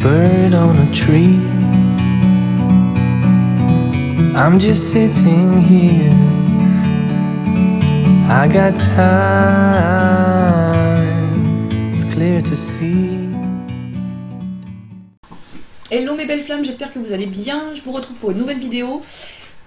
bird on a tree. I'm just sitting here. I got time. It's clear to see. Hello mes belles flammes, j'espère que vous allez bien. Je vous retrouve pour une nouvelle vidéo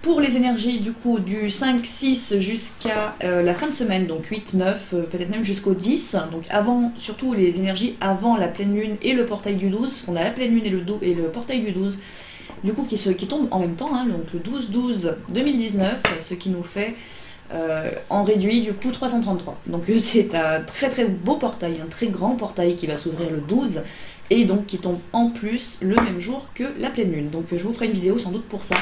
pour les énergies du coup du 5-6 jusqu'à la fin de semaine, donc 8-9, peut-être même jusqu'au 10. Donc avant, surtout les énergies avant la pleine lune et le portail du 12, parce qu'on a la pleine lune et le portail du 12, du coup qui tombent en même temps, hein, donc le 12-12-2019, ce qui nous fait en réduit du coup 333. Donc c'est un très très beau portail, un très grand portail qui va s'ouvrir le 12 et donc qui tombe en plus le même jour que la pleine lune. Donc je vous ferai une vidéo sans doute pour ça,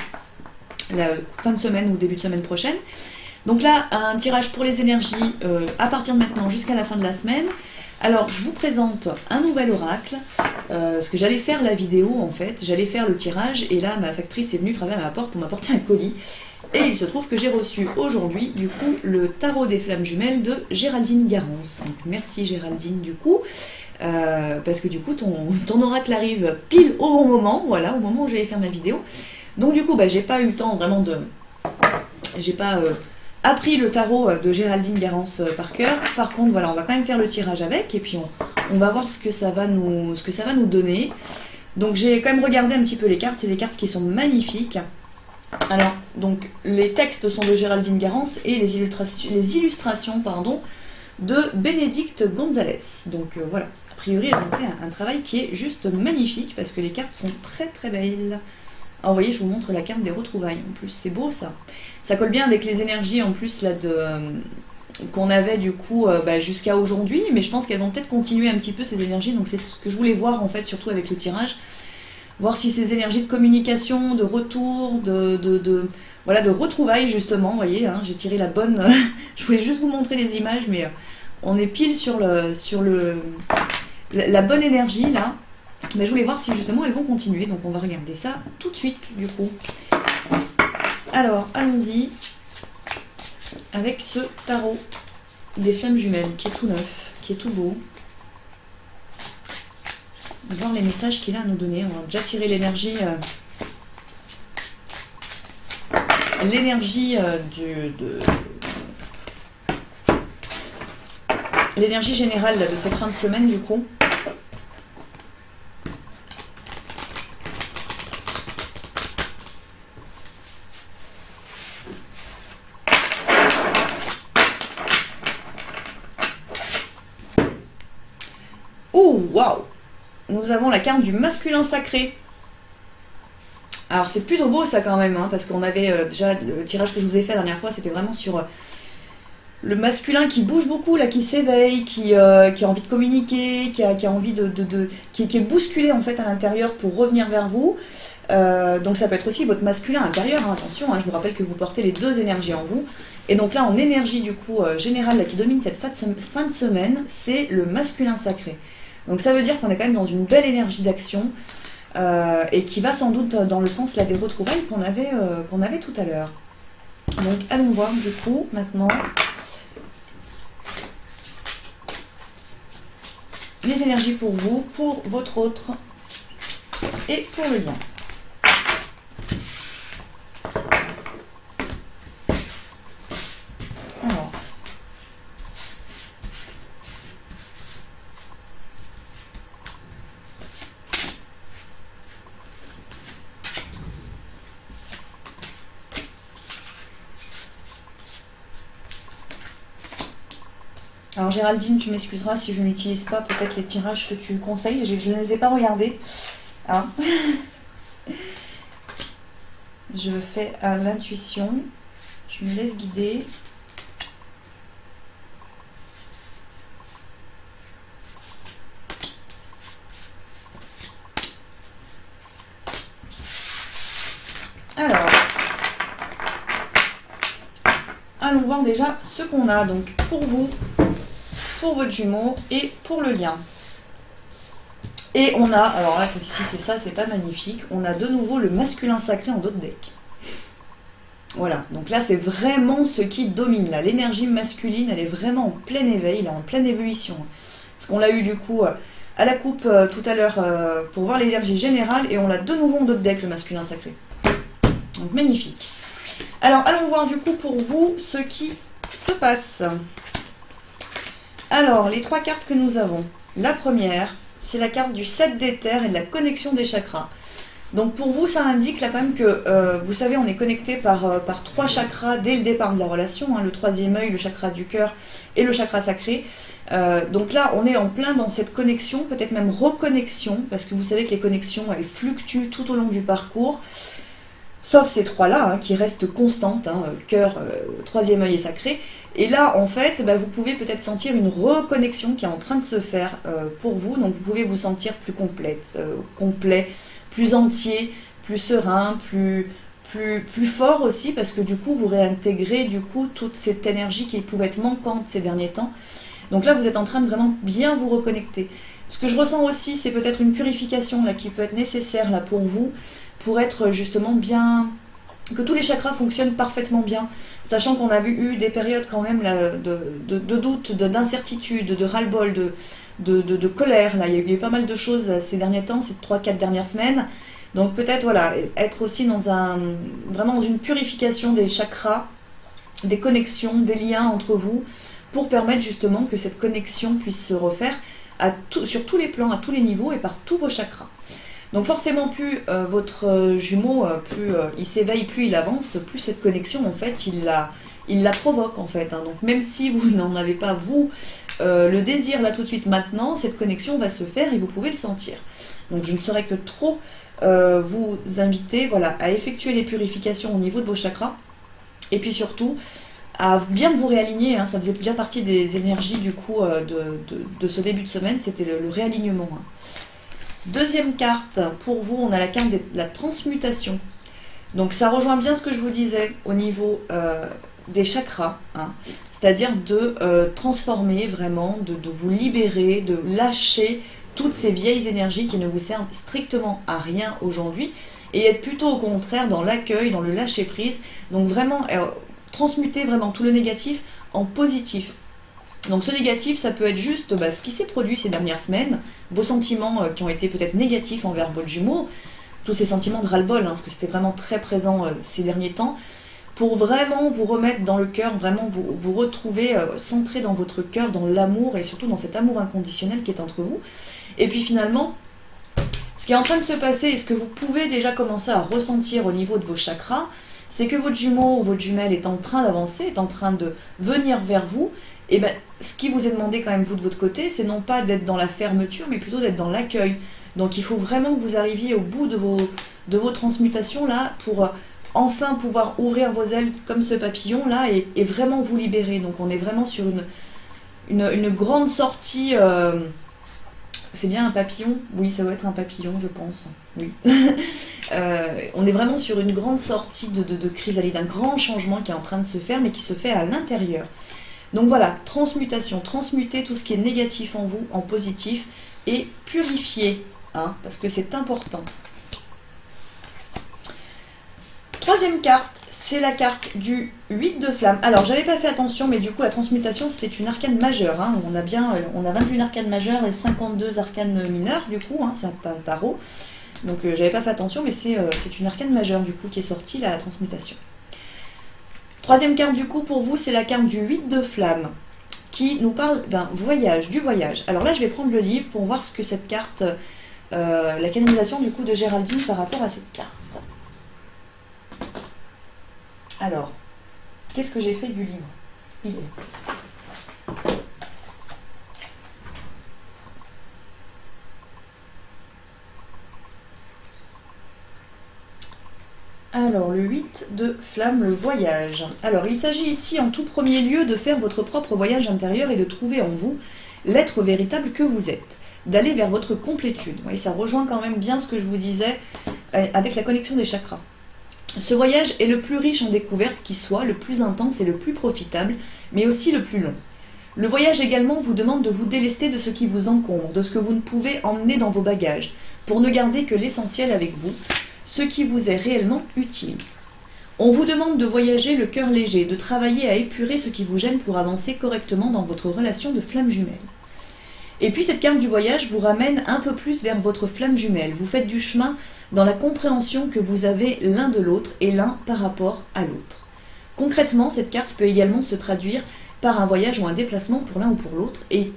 la fin de semaine ou début de semaine prochaine. Donc là, un tirage pour les énergies à partir de maintenant jusqu'à la fin de la semaine. Alors je vous présente un nouvel oracle, parce que j'allais faire la vidéo en fait, j'allais faire le tirage et là ma factrice est venue frapper à ma porte pour m'apporter un colis. Et il se trouve que j'ai reçu aujourd'hui du coup le tarot des flammes jumelles de Géraldine Garance. Donc merci Géraldine du coup, parce que du coup ton oracle arrive pile au bon moment, voilà, au moment où j'allais faire ma vidéo. Donc du coup j'ai pas eu le temps vraiment de... J'ai pas appris le tarot de Géraldine Garance par cœur. Par contre voilà, on va quand même faire le tirage avec et puis on va voir ce que ça va nous donner. Donc j'ai quand même regardé un petit peu les cartes, c'est des cartes qui sont magnifiques. Alors, donc, les textes sont de Géraldine Garance et les illustrations de Bénédicte Gonzalez. Donc voilà, a priori, elles ont fait un travail qui est juste magnifique parce que les cartes sont très très belles. Alors, vous voyez, je vous montre la carte des retrouvailles. En plus, c'est beau ça. Ça colle bien avec les énergies en plus là qu'on avait du coup jusqu'à aujourd'hui, mais je pense qu'elles vont peut-être continuer un petit peu ces énergies. Donc c'est ce que je voulais voir en fait, surtout avec le tirage. Voir si ces énergies de communication, de retour, de retrouvailles justement, vous voyez, hein, j'ai tiré la bonne... je voulais juste vous montrer les images, mais on est pile sur la bonne énergie là. Mais je voulais voir si justement elles vont continuer, donc on va regarder ça tout de suite du coup. Alors, allons-y avec ce tarot des flammes jumelles qui est tout neuf, qui est tout beau. Voir les messages qu'il a à nous donner. On va déjà tirer l'énergie l'énergie générale là, de cette fin de semaine du coup. Oh waouh! Nous avons la carte du masculin sacré. Alors c'est plutôt beau ça quand même, hein, parce qu'on avait déjà le tirage que je vous ai fait la dernière fois, c'était vraiment sur le masculin qui bouge beaucoup, là, qui s'éveille, qui a envie de communiquer, qui a envie qui est bousculé en fait à l'intérieur pour revenir vers vous. Donc ça peut être aussi votre masculin intérieur, hein, attention, hein, je vous rappelle que vous portez les deux énergies en vous. Et donc là en énergie du coup générale là, qui domine cette fin de semaine, c'est le masculin sacré. Donc ça veut dire qu'on est quand même dans une belle énergie d'action et qui va sans doute dans le sens là, des retrouvailles qu'on avait tout à l'heure. Donc allons voir du coup maintenant les énergies pour vous, pour votre autre et pour le lien. Alors Géraldine, tu m'excuseras si je n'utilise pas peut-être les tirages que tu conseilles, je ne les ai pas regardés. Hein. Je fais à l'intuition, je me laisse guider. Alors, allons voir déjà ce qu'on a donc pour vous, pour votre jumeau et pour le lien. Et on a, alors là, si c'est ça, c'est pas magnifique, on a de nouveau le masculin sacré en dos de deck. Voilà, donc là c'est vraiment ce qui domine, là l'énergie masculine elle est vraiment en plein éveil, là, en pleine ébullition. Parce qu'on l'a eu du coup à la coupe tout à l'heure pour voir l'énergie générale et on l'a de nouveau en dos de deck, le masculin sacré. Donc magnifique. Alors allons voir du coup pour vous ce qui se passe. Alors les 3 cartes que nous avons. La première, c'est la carte du 7 d'éther et de la connexion des chakras. Donc pour vous, ça indique là quand même que, vous savez, on est connecté par 3 chakras dès le départ de la relation, hein, le 3e œil, le chakra du cœur et le chakra sacré. Donc là, on est en plein dans cette connexion, peut-être même reconnexion, parce que vous savez que les connexions, elles fluctuent tout au long du parcours, sauf ces 3-là, hein, qui restent constantes, hein, cœur, 3e œil et sacré. Et là, en fait, bah, vous pouvez peut-être sentir une reconnexion qui est en train de se faire pour vous, donc vous pouvez vous sentir plus complète, complet, plus entier, plus serein, plus fort aussi, parce que du coup, vous réintégrez du coup toute cette énergie qui pouvait être manquante ces derniers temps. Donc là, vous êtes en train de vraiment bien vous reconnecter. Ce que je ressens aussi, c'est peut-être une purification là, qui peut être nécessaire là, pour vous, pour être justement bien... que tous les chakras fonctionnent parfaitement bien, sachant qu'on a eu des périodes quand même là, de doute, d'incertitude, de ras-le-bol, de colère. Là. Il y a eu pas mal de choses ces derniers temps, ces 3-4 dernières semaines. Donc peut-être voilà, être aussi vraiment dans une purification des chakras, des connexions, des liens entre vous, pour permettre justement que cette connexion puisse se refaire sur tous les plans, à tous les niveaux et par tous vos chakras. Donc forcément, plus votre jumeau, plus il s'éveille, plus il avance, plus cette connexion, en fait, il la provoque, en fait. Hein. Donc même si vous n'en avez pas, vous, le désir, là, tout de suite, maintenant, cette connexion va se faire et vous pouvez le sentir. Donc je ne saurais que trop vous inviter, voilà, à effectuer les purifications au niveau de vos chakras. Et puis surtout, à bien vous réaligner, hein, ça faisait déjà partie des énergies, du coup, de ce début de semaine, c'était le réalignement. Hein. Deuxième carte, pour vous, on a la carte de la transmutation. Donc ça rejoint bien ce que je vous disais au niveau des chakras, hein, c'est-à-dire de transformer vraiment, de vous libérer, de lâcher toutes ces vieilles énergies qui ne vous servent strictement à rien aujourd'hui et être plutôt au contraire dans l'accueil, dans le lâcher-prise. Donc vraiment, transmuter vraiment tout le négatif en positif. Donc ce négatif, ça peut être juste ce qui s'est produit ces dernières semaines, vos sentiments qui ont été peut-être négatifs envers votre jumeau, tous ces sentiments de ras-le-bol, hein, parce que c'était vraiment très présent ces derniers temps, pour vraiment vous remettre dans le cœur, vraiment vous retrouver centré dans votre cœur, dans l'amour et surtout dans cet amour inconditionnel qui est entre vous. Et puis finalement, ce qui est en train de se passer et ce que vous pouvez déjà commencer à ressentir au niveau de vos chakras, c'est que votre jumeau ou votre jumelle est en train d'avancer, est en train de venir vers vous. Et bien, ce qui vous est demandé quand même, vous, de votre côté, c'est non pas d'être dans la fermeture, mais plutôt d'être dans l'accueil. Donc il faut vraiment que vous arriviez au bout de vos transmutations, là, pour enfin pouvoir ouvrir vos ailes comme ce papillon-là et vraiment vous libérer. Donc on est vraiment sur une grande sortie... c'est bien un papillon? Oui, ça doit être un papillon, je pense. Oui. On est vraiment sur une grande sortie de chrysalide, un grand changement qui est en train de se faire, mais qui se fait à l'intérieur. Donc voilà, transmutation, transmuter tout ce qui est négatif en vous en positif et purifier, hein, parce que c'est important. Troisième carte, c'est la carte du 8 de flamme. Alors, j'avais pas fait attention, mais du coup, la transmutation, c'est une arcane majeure. Hein. On a 21 arcanes majeures et 52 arcanes mineures, du coup, hein, c'est un tarot. Donc, j'avais pas fait attention, mais c'est une arcane majeure, du coup, qui est sortie, la transmutation. Troisième carte du coup pour vous, c'est la carte du 8 de flamme, qui nous parle d'un voyage, du voyage. Alors là, je vais prendre le livre pour voir ce que cette carte, la canalisation du coup de Géraldine par rapport à cette carte. Alors, qu'est-ce que j'ai fait du livre? Il est... Alors, le 8 de flamme, le voyage. Alors, il s'agit ici en tout premier lieu de faire votre propre voyage intérieur et de trouver en vous l'être véritable que vous êtes, d'aller vers votre complétude. Vous voyez, ça rejoint quand même bien ce que je vous disais avec la connexion des chakras. Ce voyage est le plus riche en découvertes qui soit, le plus intense et le plus profitable, mais aussi le plus long. Le voyage également vous demande de vous délester de ce qui vous encombre, de ce que vous ne pouvez emmener dans vos bagages, pour ne garder que l'essentiel avec vous, ce qui vous est réellement utile. On vous demande de voyager le cœur léger, de travailler à épurer ce qui vous gêne pour avancer correctement dans votre relation de flamme jumelle. Et puis cette carte du voyage vous ramène un peu plus vers votre flamme jumelle. Vous faites du chemin dans la compréhension que vous avez l'un de l'autre et l'un par rapport à l'autre. Concrètement, cette carte peut également se traduire par un voyage ou un déplacement pour l'un ou pour l'autre, et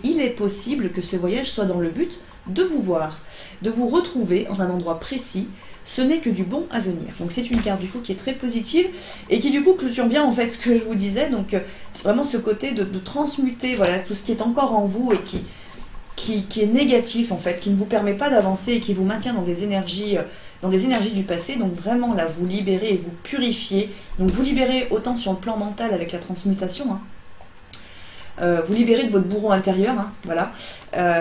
il est possible que ce voyage soit dans le but de vous voir, de vous retrouver en un endroit précis. Ce n'est que du bon à venir. Donc c'est une carte du coup qui est très positive et qui du coup clôture bien en fait ce que je vous disais. Donc vraiment ce côté de transmuter voilà, tout ce qui est encore en vous et qui est négatif en fait, qui ne vous permet pas d'avancer et qui vous maintient dans des énergies du passé. Donc vraiment là vous libérez et vous purifiez. Donc vous libérez autant sur le plan mental avec la transmutation, hein. Vous libérez de votre bourreau intérieur, hein, voilà.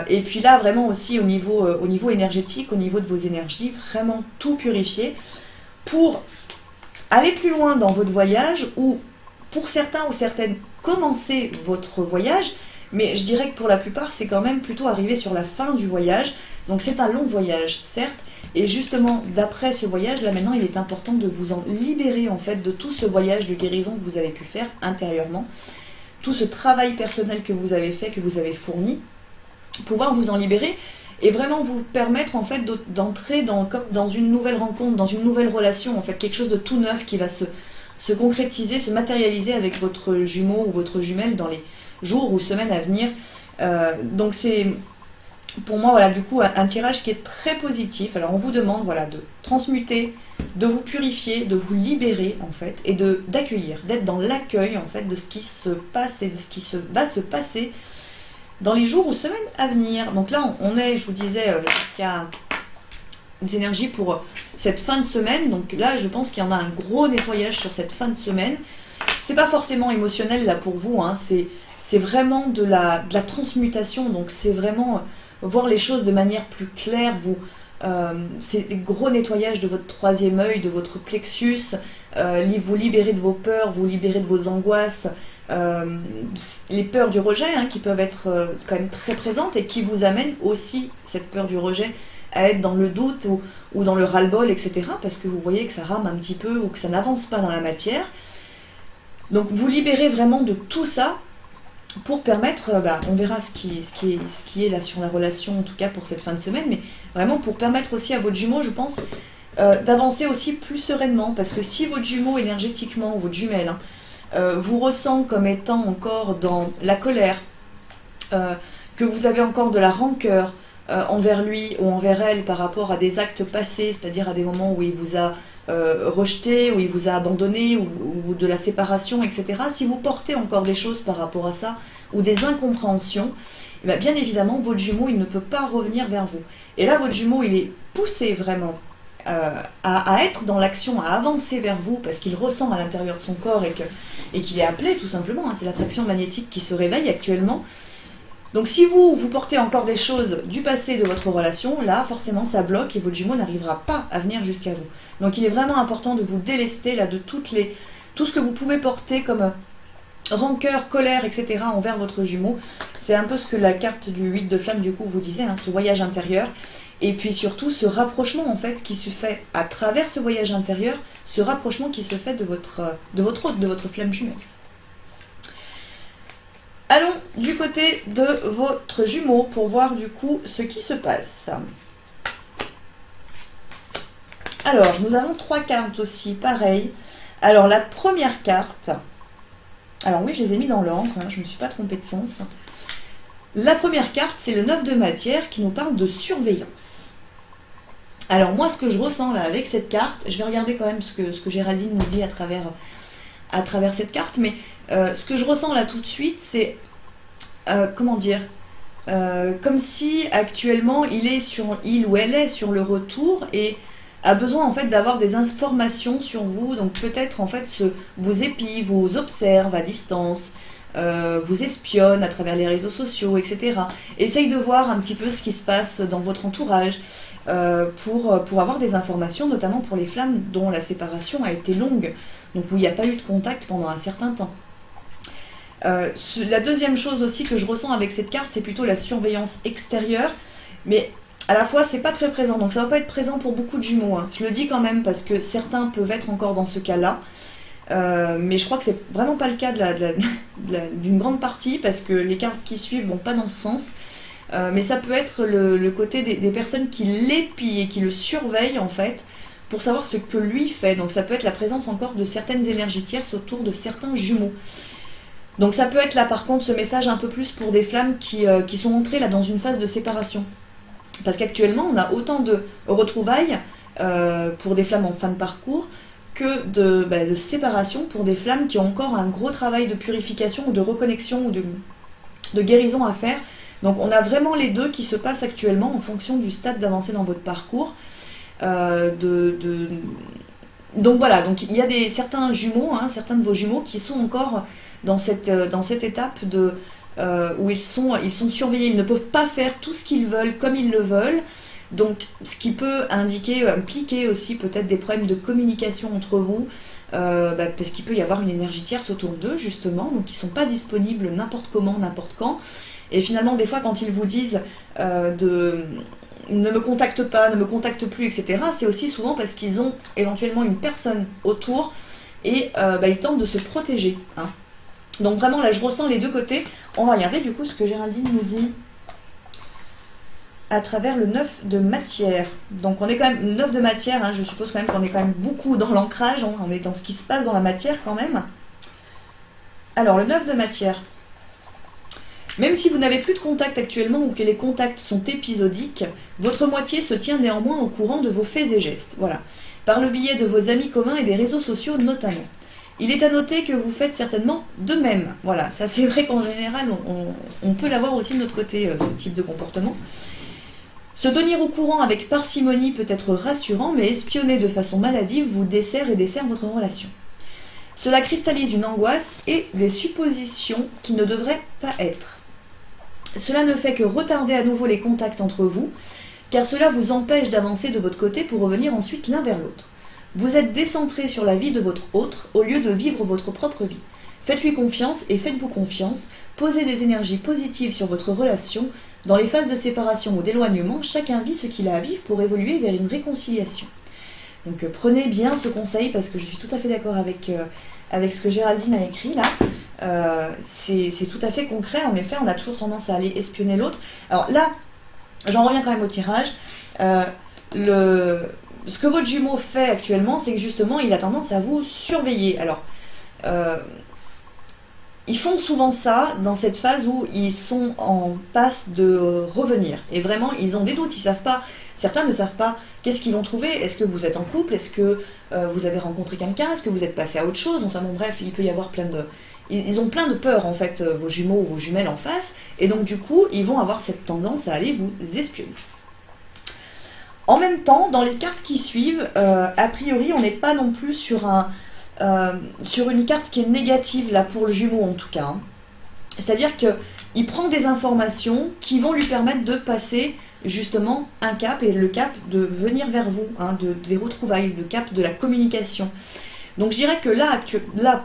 Et puis là vraiment aussi au niveau énergétique, au niveau de vos énergies, vraiment tout purifier pour aller plus loin dans votre voyage, ou pour certains ou certaines commencer votre voyage, mais je dirais que pour la plupart c'est quand même plutôt arriver sur la fin du voyage. Donc c'est un long voyage certes, et justement d'après ce voyage là maintenant il est important de vous en libérer en fait de tout ce voyage de guérison que vous avez pu faire intérieurement, tout ce travail personnel que vous avez fait, que vous avez fourni, pouvoir vous en libérer et vraiment vous permettre en fait d'entrer dans une nouvelle rencontre, dans une nouvelle relation, en fait quelque chose de tout neuf qui va se concrétiser, se matérialiser avec votre jumeau ou votre jumelle dans les jours ou semaines à venir. Donc c'est pour moi voilà du coup un tirage qui est très positif. Alors on vous demande voilà de transmuter, de vous purifier, de vous libérer en fait, et d'accueillir, d'être dans l'accueil en fait de ce qui se passe et de ce qui va se passer dans les jours ou semaines à venir. Donc là on est, je vous disais, jusqu'à des énergies pour cette fin de semaine. Donc là je pense qu'il y en a un gros nettoyage sur cette fin de semaine. C'est pas forcément émotionnel là pour vous, hein, c'est vraiment de la transmutation. Donc c'est vraiment voir les choses de manière plus claire. C'est des gros nettoyages de votre troisième œil, de votre plexus, vous libérez de vos peurs, vous libérez de vos angoisses, les peurs du rejet hein, qui peuvent être quand même très présentes et qui vous amènent aussi, cette peur du rejet, à être dans le doute ou dans le ras-le-bol, etc. Parce que vous voyez que ça rame un petit peu ou que ça n'avance pas dans la matière. Donc vous libérez vraiment de tout ça pour permettre, on verra ce qui est là sur la relation, en tout cas pour cette fin de semaine, mais vraiment pour permettre aussi à votre jumeau, je pense, d'avancer aussi plus sereinement. Parce que si votre jumeau énergétiquement, ou votre jumelle, vous ressent comme étant encore dans la colère, que vous avez encore de la rancœur envers lui ou envers elle par rapport à des actes passés, c'est-à-dire à des moments où il vous a rejeté, où il vous a abandonné, ou de la séparation, etc. Si vous portez encore des choses par rapport à ça, ou des incompréhensions, bien évidemment, votre jumeau, il ne peut pas revenir vers vous. Et là, votre jumeau, il est poussé vraiment à être dans l'action, à avancer vers vous, parce qu'il ressent à l'intérieur de son corps et qu'il est appelé, tout simplement. Hein, c'est l'attraction magnétique qui se réveille actuellement. Donc si vous portez encore des choses du passé de votre relation, là forcément ça bloque et votre jumeau n'arrivera pas à venir jusqu'à vous. Donc il est vraiment important de vous délester là de tout ce que vous pouvez porter comme rancœur, colère, etc. envers votre jumeau. C'est un peu ce que la carte du 8 de flamme du coup vous disait, hein, ce voyage intérieur. Et puis surtout ce rapprochement en fait qui se fait à travers ce voyage intérieur, ce rapprochement qui se fait de votre flamme jumelle. Allons du côté de votre jumeau pour voir du coup ce qui se passe. Alors, nous avons 3 cartes aussi, pareil. Alors, la première carte... Alors oui, je les ai mis dans l'encre, hein, je ne me suis pas trompée de sens. La première carte, c'est le 9 de matière qui nous parle de surveillance. Alors moi, ce que je ressens là avec cette carte, je vais regarder quand même ce que Géraldine nous dit à travers cette carte, mais ce que je ressens là tout de suite, c'est, comment dire, comme si actuellement il ou elle est sur le retour et a besoin en fait d'avoir des informations sur vous, donc peut-être en fait vous épie, vous observe à distance, vous espionne à travers les réseaux sociaux, etc. Essaye de voir un petit peu ce qui se passe dans votre entourage pour avoir des informations, notamment pour les flammes dont la séparation a été longue, donc où il n'y a pas eu de contact pendant un certain temps. La deuxième chose aussi que je ressens avec cette carte, c'est plutôt la surveillance extérieure, mais à la fois c'est pas très présent, donc ça va pas être présent pour beaucoup de jumeaux, hein. Je le dis quand même parce que certains peuvent être encore dans ce cas-là. Mais je crois que c'est vraiment pas le cas d'une grande partie, parce que les cartes qui suivent vont pas dans ce sens. Mais ça peut être le côté des personnes qui l'épient et qui le surveillent en fait, pour savoir ce que lui fait. Donc ça peut être la présence encore de certaines énergies tierces autour de certains jumeaux. Donc ça peut être là par contre ce message un peu plus pour des flammes qui sont entrées là dans une phase de séparation. Parce qu'actuellement on a autant de retrouvailles pour des flammes en fin de parcours que de séparation pour des flammes qui ont encore un gros travail de purification ou de reconnexion ou de guérison à faire. Donc on a vraiment les deux qui se passent actuellement en fonction du stade d'avancée dans votre parcours. Donc voilà, donc il y a certains jumeaux, certains de vos jumeaux qui sont encore dans cette étape où ils sont surveillés, ils ne peuvent pas faire tout ce qu'ils veulent comme ils le veulent. Donc ce qui peut impliquer aussi peut-être des problèmes de communication entre vous, parce qu'il peut y avoir une énergie tierce autour d'eux justement, donc ils ne sont pas disponibles n'importe comment, n'importe quand. Et finalement des fois quand ils vous disent ne me contacte pas, ne me contacte plus, etc., c'est aussi souvent parce qu'ils ont éventuellement une personne autour et ils tentent de se protéger. Donc vraiment là je ressens les deux côtés. On va regarder du coup ce que Géraldine nous dit à travers le 9 de matière. Donc on est quand même 9 de matière, je suppose quand même qu'on est quand même beaucoup dans l'ancrage, on est dans ce qui se passe dans la matière quand même. Alors le 9 de matière. Même si vous n'avez plus de contact actuellement ou que les contacts sont épisodiques, votre moitié se tient néanmoins au courant de vos faits et gestes, voilà, par le biais de vos amis communs et des réseaux sociaux notamment. Il est à noter que vous faites certainement de même, voilà, ça c'est vrai qu'en général on peut l'avoir aussi de notre côté, ce type de comportement. Se tenir au courant avec parcimonie peut être rassurant, mais espionner de façon maladive vous dessert et dessert votre relation. Cela cristallise une angoisse et des suppositions qui ne devraient pas être. Cela ne fait que retarder à nouveau les contacts entre vous, car cela vous empêche d'avancer de votre côté pour revenir ensuite l'un vers l'autre. Vous êtes décentré sur la vie de votre autre au lieu de vivre votre propre vie. Faites-lui confiance et faites-vous confiance, posez des énergies positives sur votre relation. Dans les phases de séparation ou d'éloignement, chacun vit ce qu'il a à vivre pour évoluer vers une réconciliation. Donc prenez bien ce conseil parce que je suis tout à fait d'accord avec ce que Géraldine a écrit là. C'est tout à fait concret, en effet, on a toujours tendance à aller espionner l'autre. Alors là, j'en reviens quand même au tirage. Ce que votre jumeau fait actuellement, c'est que justement, il a tendance à vous surveiller. Alors, ils font souvent ça dans cette phase où ils sont en passe de revenir. Et vraiment, ils ont des doutes, ils savent pas. Certains ne savent pas qu'est-ce qu'ils vont trouver. Est-ce que vous êtes en couple? Est-ce que vous avez rencontré quelqu'un? Est-ce que vous êtes passé à autre chose? Enfin bon, bref, il peut y avoir ils ont plein de peurs en fait, vos jumeaux ou vos jumelles en face. Et donc du coup, ils vont avoir cette tendance à aller vous espionner. En même temps, dans les cartes qui suivent, a priori, on n'est pas non plus sur une carte qui est négative là pour le jumeau en tout cas. C'est-à-dire qu'il prend des informations qui vont lui permettre de passer justement un cap, et le cap de venir vers vous, des retrouvailles, le cap de la communication. Donc je dirais que là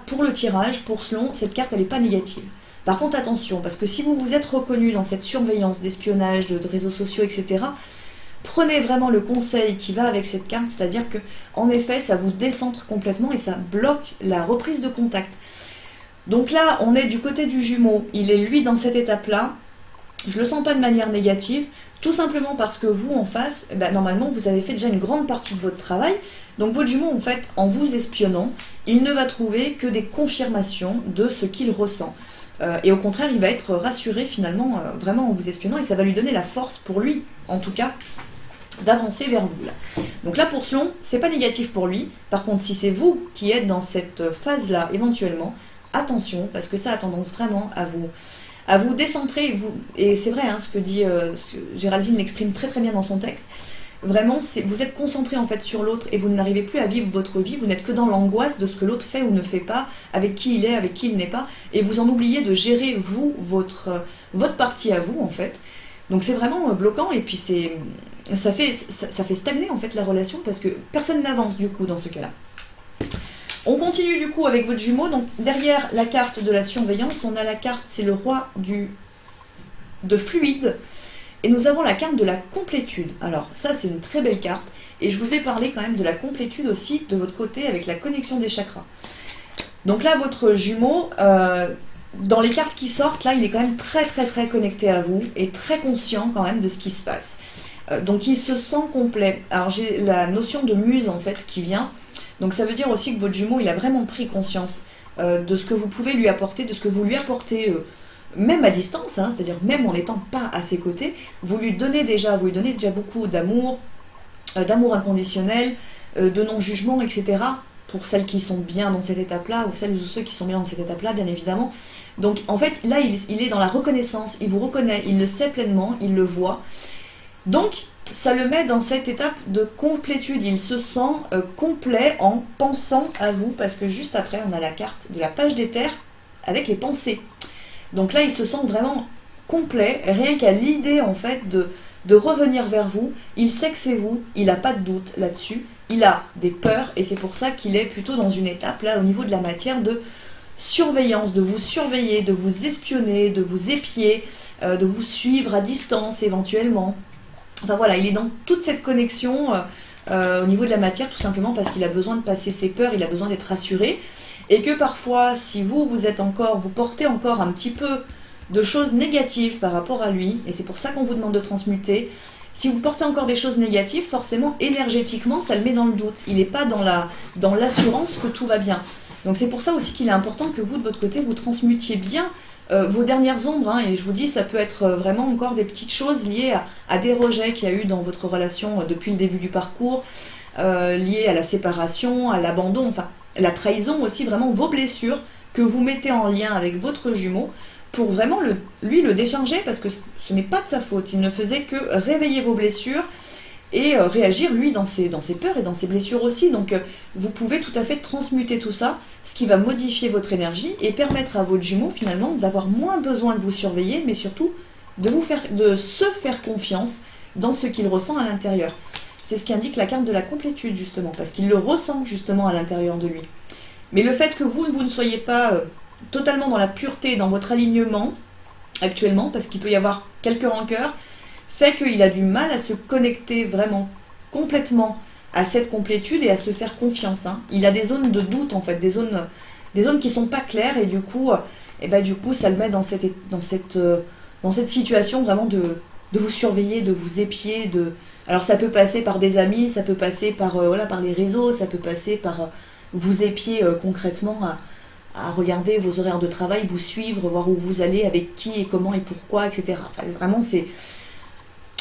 pour le tirage, pour Selon, cette carte elle n'est pas négative. Par contre attention, parce que si vous vous êtes reconnu dans cette surveillance d'espionnage, de réseaux sociaux, etc., prenez vraiment le conseil qui va avec cette carte, c'est-à-dire que en effet ça vous décentre complètement et ça bloque la reprise de contact. Donc là on est du côté du jumeau, il est lui dans cette étape-là, je le sens pas de manière négative, tout simplement parce que vous en face, normalement vous avez fait déjà une grande partie de votre travail, donc votre jumeau en fait en vous espionnant, il ne va trouver que des confirmations de ce qu'il ressent. Et au contraire il va être rassuré finalement vraiment en vous espionnant et ça va lui donner la force pour lui en tout cas d'avancer vers vous là. Donc là pour Selon, c'est pas négatif pour lui, par contre si c'est vous qui êtes dans cette phase là éventuellement, attention parce que ça a tendance vraiment à vous décentrer, et c'est vrai ce que dit Géraldine l'exprime très très bien dans son texte. Vraiment, vous êtes concentré en fait sur l'autre et vous n'arrivez plus à vivre votre vie, vous n'êtes que dans l'angoisse de ce que l'autre fait ou ne fait pas, avec qui il est, avec qui il n'est pas, et vous en oubliez de gérer vous, votre partie à vous en fait. Donc c'est vraiment bloquant, et puis ça fait stagner en fait la relation parce que personne n'avance du coup dans ce cas-là. On continue du coup avec votre jumeau, donc derrière la carte de la surveillance, on a la carte, c'est le roi de fluide, et nous avons la carte de la complétude. Alors ça c'est une très belle carte, et je vous ai parlé quand même de la complétude aussi de votre côté avec la connexion des chakras. Donc là, votre jumeau, dans les cartes qui sortent, là, il est quand même très très très connecté à vous et très conscient quand même de ce qui se passe. Donc il se sent complet. Alors j'ai la notion de muse en fait qui vient. Donc ça veut dire aussi que votre jumeau, il a vraiment pris conscience de ce que vous pouvez lui apporter, de ce que vous lui apportez, même à distance, hein, c'est-à-dire même en n'étant pas à ses côtés. Vous lui donnez déjà beaucoup d'amour, d'amour inconditionnel, de non-jugement, etc. Pour celles qui sont bien dans cette étape-là, ou celles ou ceux qui sont bien dans cette étape-là, bien évidemment. Donc en fait, là, il est dans la reconnaissance, il vous reconnaît, il le sait pleinement, il le voit. Donc, ça le met dans cette étape de complétude. Il se sent complet en pensant à vous, parce que juste après, on a la carte de la page d'éther avec les pensées. Donc là, il se sent vraiment complet, rien qu'à l'idée, en fait, de revenir vers vous. Il sait que c'est vous, il n'a pas de doute là-dessus. Il a des peurs, et c'est pour ça qu'il est plutôt dans une étape, là, au niveau de la matière, de surveillance, de vous surveiller, de vous espionner, de vous épier, de vous suivre à distance, éventuellement. Enfin voilà, il est dans toute cette connexion au niveau de la matière, tout simplement parce qu'il a besoin de passer ses peurs, il a besoin d'être rassuré. Et que parfois, si vous portez encore un petit peu de choses négatives par rapport à lui, et c'est pour ça qu'on vous demande de transmuter, si vous portez encore des choses négatives, forcément, énergétiquement, ça le met dans le doute. Il n'est pas dans l'assurance que tout va bien. Donc c'est pour ça aussi qu'il est important que vous, de votre côté, vous transmutiez bien vos dernières ombres, hein, et je vous dis, ça peut être vraiment encore des petites choses liées à des rejets qu'il y a eu dans votre relation depuis le début du parcours, liées à la séparation, à l'abandon, enfin la trahison aussi, vraiment vos blessures que vous mettez en lien avec votre jumeau pour vraiment lui le décharger, parce que ce n'est pas de sa faute, il ne faisait que réveiller vos blessures et réagir lui dans ses peurs et dans ses blessures aussi. Donc vous pouvez tout à fait transmuter tout ça, ce qui va modifier votre énergie et permettre à votre jumeau finalement d'avoir moins besoin de vous surveiller, mais surtout de se faire confiance dans ce qu'il ressent à l'intérieur. C'est ce qu'indique la carte de la complétude justement, parce qu'il le ressent justement à l'intérieur de lui. Mais le fait que vous ne soyez pas totalement dans la pureté, dans votre alignement actuellement, parce qu'il peut y avoir quelques rancœurs, fait qu'il a du mal à se connecter vraiment complètement à cette complétude et à se faire confiance. Hein. Il a des zones de doute en fait, des zones qui sont pas claires, et du coup, ça le met dans cette situation vraiment de vous surveiller, de vous épier. Alors ça peut passer par des amis, ça peut passer par les réseaux, ça peut passer par vous épier concrètement à regarder vos horaires de travail, vous suivre, voir où vous allez, avec qui et comment et pourquoi, etc. Enfin, vraiment, c'est...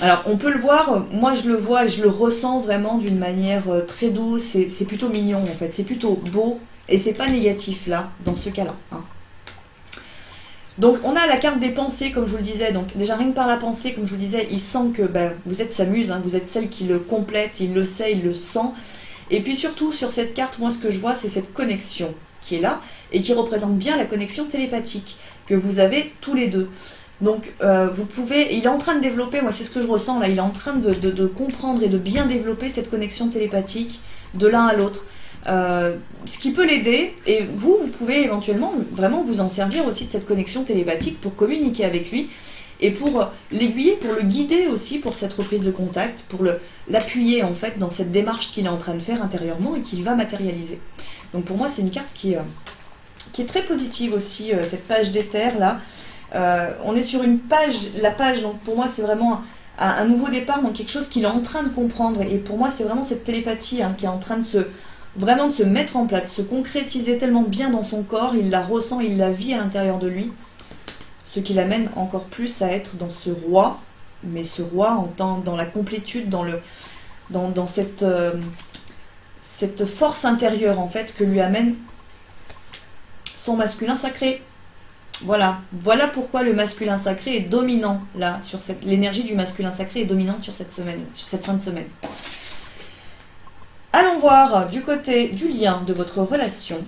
Alors, on peut le voir, moi je le vois et je le ressens vraiment d'une manière très douce, c'est plutôt mignon en fait, c'est plutôt beau, et c'est pas négatif là, dans ce cas-là. Hein. Donc, on a la carte des pensées, comme je vous le disais, donc déjà rien que par la pensée, comme je vous le disais, il sent que vous êtes sa muse, hein, vous êtes celle qui le complète, il le sait, il le sent, et puis surtout sur cette carte, moi ce que je vois, c'est cette connexion qui est là, et qui représente bien la connexion télépathique que vous avez tous les deux. Donc vous pouvez, il est en train de développer, moi c'est ce que je ressens là, il est en train de comprendre et de bien développer cette connexion télépathique de l'un à l'autre. Ce qui peut l'aider, et vous pouvez éventuellement vraiment vous en servir aussi de cette connexion télépathique pour communiquer avec lui, et pour l'aiguiller, pour le guider aussi pour cette reprise de contact, pour l'appuyer en fait dans cette démarche qu'il est en train de faire intérieurement et qu'il va matérialiser. Donc pour moi c'est une carte qui est très positive aussi, cette page d'éther là. On est sur la page, donc pour moi c'est vraiment un nouveau départ, donc quelque chose qu'il est en train de comprendre, et pour moi c'est vraiment cette télépathie qui est en train de se mettre en place, de se concrétiser tellement bien dans son corps, il la ressent, il la vit à l'intérieur de lui, ce qui l'amène encore plus à être dans ce roi, mais ce roi dans la complétude, dans cette force intérieure en fait que lui amène son masculin sacré. Voilà pourquoi le masculin sacré est dominant là, l'énergie du masculin sacré est dominante sur cette semaine, sur cette fin de semaine. Allons voir du côté du lien de votre relation.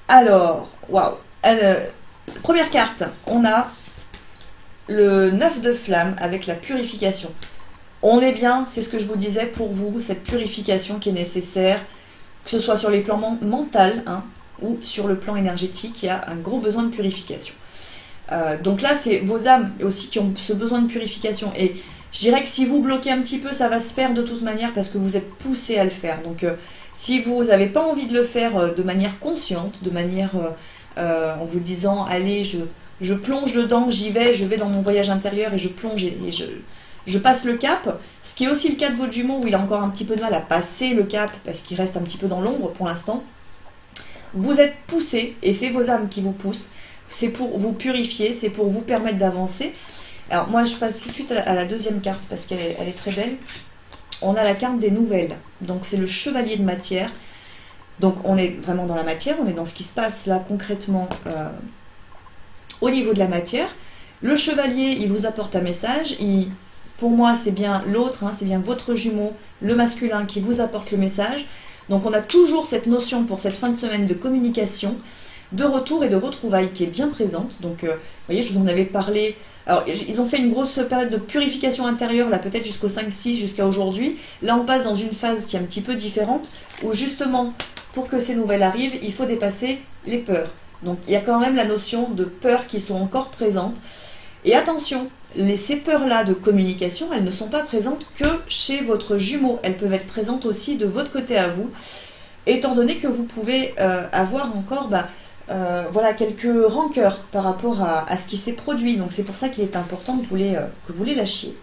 Alors, waouh. Première carte, on a le 9 de flamme avec la purification. On est bien, c'est ce que je vous disais pour vous, cette purification qui est nécessaire, que ce soit sur les plans mental ou sur le plan énergétique, il y a un gros besoin de purification. Donc là, c'est vos âmes aussi qui ont ce besoin de purification. Et je dirais que si vous bloquez un petit peu, ça va se faire de toute manière parce que vous êtes poussé à le faire. Donc Si vous n'avez pas envie de le faire de manière consciente, de manière en vous disant allez je plonge dedans, j'y vais, je vais dans mon voyage intérieur et je plonge et je passe le cap, ce qui est aussi le cas de votre jumeau où il a encore un petit peu de mal à passer le cap parce qu'il reste un petit peu dans l'ombre pour l'instant. Vous êtes poussé et c'est vos âmes qui vous poussent, c'est pour vous purifier, c'est pour vous permettre d'avancer. Alors moi je passe tout de suite à la deuxième carte parce qu'elle est très belle. On a la carte des nouvelles, donc c'est le chevalier de matière. Donc on est vraiment dans la matière, on est dans ce qui se passe là concrètement au niveau de la matière. Le chevalier, il vous apporte un message, pour moi c'est bien l'autre, hein, c'est bien votre jumeau, le masculin qui vous apporte le message. Donc on a toujours cette notion pour cette fin de semaine de communication, de retour et de retrouvailles qui est bien présente. Donc vous voyez, je vous en avais parlé. Alors ils ont fait une grosse période de purification intérieure, là peut-être jusqu'au 5-6, jusqu'à aujourd'hui. Là on passe dans une phase qui est un petit peu différente, où justement pour que ces nouvelles arrivent, il faut dépasser les peurs. Donc il y a quand même la notion de peurs qui sont encore présentes. Et attention, ces peurs-là de communication, elles ne sont pas présentes que chez votre jumeau. Elles peuvent être présentes aussi de votre côté à vous, étant donné que vous pouvez avoir encore voilà, quelques rancœurs par rapport à ce qui s'est produit. Donc c'est pour ça qu'il est important que vous les lâchiez.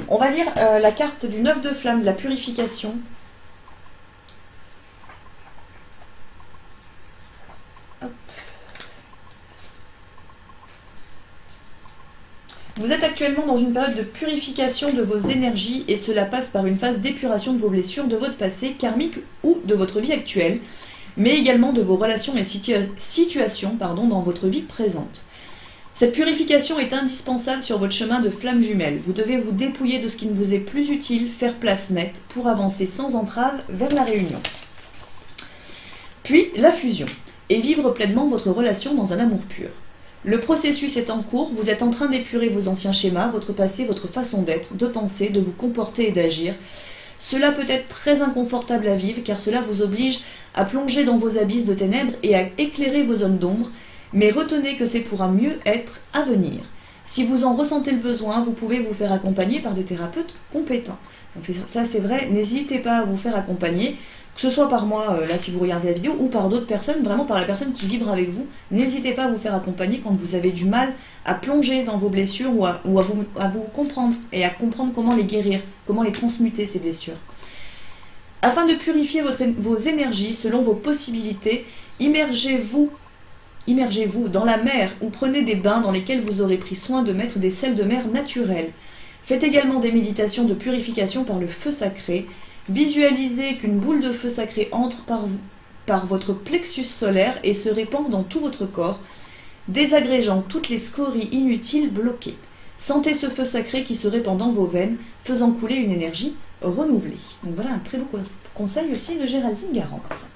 On va lire la carte du 9 de flamme, de la purification. Vous êtes actuellement dans une période de purification de vos énergies et cela passe par une phase d'épuration de vos blessures, de votre passé karmique ou de votre vie actuelle, mais également de vos relations et situations dans votre vie présente. Cette purification est indispensable sur votre chemin de flamme jumelle. Vous devez vous dépouiller de ce qui ne vous est plus utile, faire place nette pour avancer sans entrave vers la réunion. Puis la fusion et vivre pleinement votre relation dans un amour pur. Le processus est en cours, vous êtes en train d'épurer vos anciens schémas, votre passé, votre façon d'être, de penser, de vous comporter et d'agir. Cela peut être très inconfortable à vivre car cela vous oblige à plonger dans vos abysses de ténèbres et à éclairer vos zones d'ombre, mais retenez que c'est pour un mieux-être à venir. Si vous en ressentez le besoin, vous pouvez vous faire accompagner par des thérapeutes compétents. Donc ça c'est vrai, n'hésitez pas à vous faire accompagner, que ce soit par moi, là si vous regardez la vidéo, ou par d'autres personnes, vraiment par la personne qui vibre avec vous. N'hésitez pas à vous faire accompagner quand vous avez du mal à plonger dans vos blessures ou à vous comprendre et à comprendre comment les guérir, comment les transmuter ces blessures. Afin de purifier vos énergies selon vos possibilités, immergez-vous dans la mer ou prenez des bains dans lesquels vous aurez pris soin de mettre des sels de mer naturels. Faites également des méditations de purification par le feu sacré. Visualisez qu'une boule de feu sacré entre par votre plexus solaire et se répand dans tout votre corps, désagrégeant toutes les scories inutiles bloquées. Sentez ce feu sacré qui se répand dans vos veines, faisant couler une énergie renouvelée. Donc voilà un très beau conseil aussi de Géraldine Garance.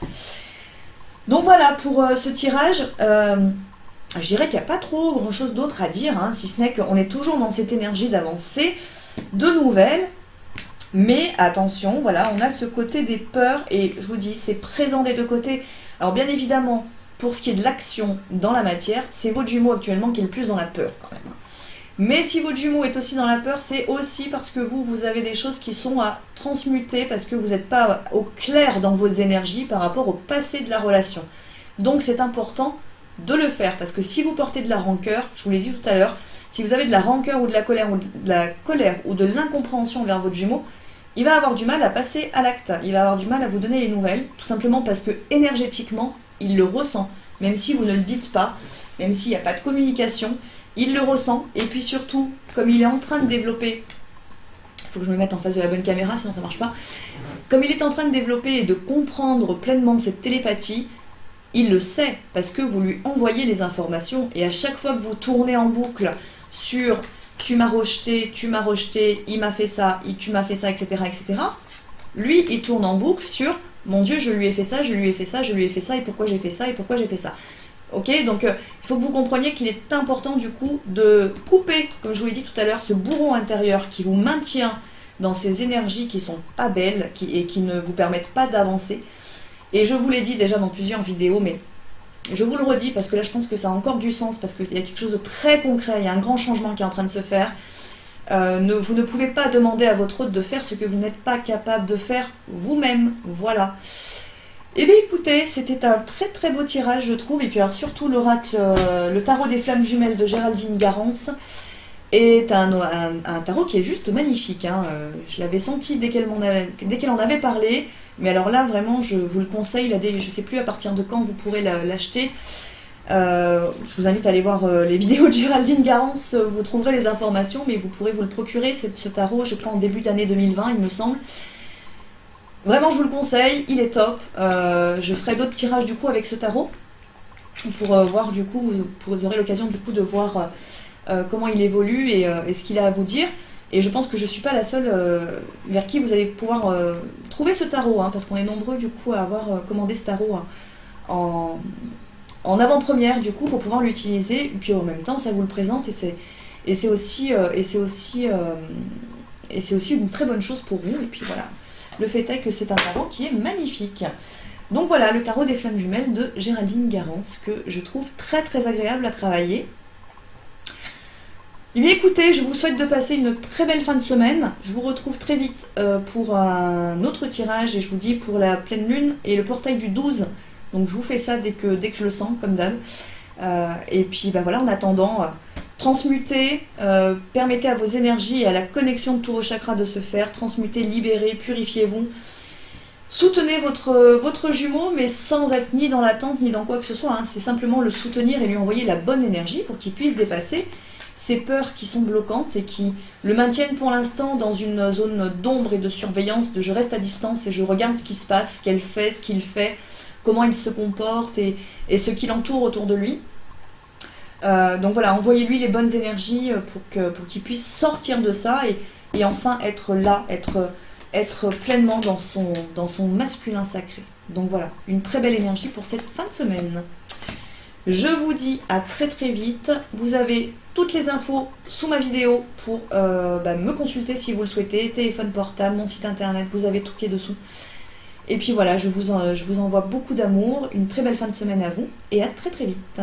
Donc voilà pour ce tirage. Je dirais qu'il n'y a pas trop grand chose d'autre à dire, hein, si ce n'est qu'on est toujours dans cette énergie d'avancée, de nouvelles. Mais attention, voilà, on a ce côté des peurs et je vous dis, c'est présent des deux côtés. Alors bien évidemment, pour ce qui est de l'action dans la matière, c'est votre jumeau actuellement qui est le plus dans la peur quand même. Mais si votre jumeau est aussi dans la peur, c'est aussi parce que vous avez des choses qui sont à transmuter, parce que vous n'êtes pas au clair dans vos énergies par rapport au passé de la relation. Donc c'est important de le faire, parce que si vous portez de la rancœur, je vous l'ai dit tout à l'heure, si vous avez de la rancœur ou de la colère ou de l'incompréhension vers votre jumeau, il va avoir du mal à passer à l'acte, il va avoir du mal à vous donner les nouvelles, tout simplement parce que énergétiquement, il le ressent, même si vous ne le dites pas, même s'il n'y a pas de communication, il le ressent, et puis surtout, comme il est en train de développer, il faut que je me mette en face de la bonne caméra, sinon ça ne marche pas, comme il est en train de développer et de comprendre pleinement cette télépathie, il le sait, parce que vous lui envoyez les informations, et à chaque fois que vous tournez en boucle sur « tu m'as rejeté, il m'a fait ça, tu m'as fait ça, etc. etc. » Lui, il tourne en boucle sur « mon Dieu, je lui ai fait ça, je lui ai fait ça, je lui ai fait ça, et pourquoi j'ai fait ça, et pourquoi j'ai fait ça ?» Ok, donc il faut que vous compreniez qu'il est important du coup de couper, comme je vous l'ai dit tout à l'heure, ce bourreau intérieur qui vous maintient dans ces énergies qui sont pas belles et qui ne vous permettent pas d'avancer. Et je vous l'ai dit déjà dans plusieurs vidéos, mais je vous le redis parce que là je pense que ça a encore du sens, parce qu'il y a quelque chose de très concret, il y a un grand changement qui est en train de se faire. Vous ne pouvez pas demander à votre hôte de faire ce que vous n'êtes pas capable de faire vous-même. Voilà. Et bien écoutez, c'était un très très beau tirage je trouve. Et puis alors surtout l'oracle, le tarot des flammes jumelles de Géraldine Garance est un tarot qui est juste magnifique. Hein. Je l'avais senti dès qu'elle en avait parlé. Mais alors là vraiment je vous le conseille. Je ne sais plus à partir de quand vous pourrez l'acheter. Je vous invite à aller voir les vidéos de Géraldine Garance, vous trouverez les informations, mais vous pourrez vous le procurer, ce tarot, je crois en début d'année 2020, il me semble. Vraiment, je vous le conseille, il est top. Je ferai d'autres tirages du coup avec ce tarot, pour voir du coup, vous aurez l'occasion du coup de voir comment il évolue et ce qu'il a à vous dire. Et je pense que je ne suis pas la seule vers qui vous allez pouvoir trouver ce tarot, hein, parce qu'on est nombreux du coup à avoir commandé ce tarot en avant-première du coup pour pouvoir l'utiliser, et puis en même temps ça vous le présente et c'est aussi une très bonne chose pour vous. Et puis voilà, le fait est que c'est un tarot qui est magnifique. Donc voilà, le tarot des flammes jumelles de Géraldine Garance, que je trouve très très agréable à travailler. Et bien écoutez, je vous souhaite de passer une très belle fin de semaine. Je vous retrouve très vite pour un autre tirage, et je vous dis pour la pleine lune et le portail du 12. Donc je vous fais ça dès que je le sens, comme d'hab. Et puis bah voilà, en attendant, transmutez, permettez à vos énergies et à la connexion de tous vos chakras de se faire. Transmutez, libérez, purifiez-vous. Soutenez votre jumeau, mais sans être ni dans l'attente, ni dans quoi que ce soit. Hein. C'est simplement le soutenir et lui envoyer la bonne énergie pour qu'il puisse dépasser ces peurs qui sont bloquantes et qui le maintiennent pour l'instant dans une zone d'ombre et de surveillance, de je reste à distance et je regarde ce qui se passe, ce qu'elle fait, ce qu'il fait, comment il se comporte et ce qui l'entoure autour de lui. Donc voilà, envoyez-lui les bonnes énergies pour qu'il puisse sortir de ça et enfin être là, être pleinement dans son masculin sacré. Donc voilà, une très belle énergie pour cette fin de semaine. Je vous dis à très très vite. Vous avez toutes les infos sous ma vidéo pour me consulter si vous le souhaitez. Téléphone portable, mon site internet, vous avez tout qui est dessous. Et puis voilà, je vous envoie beaucoup d'amour, une très belle fin de semaine à vous et à très très vite.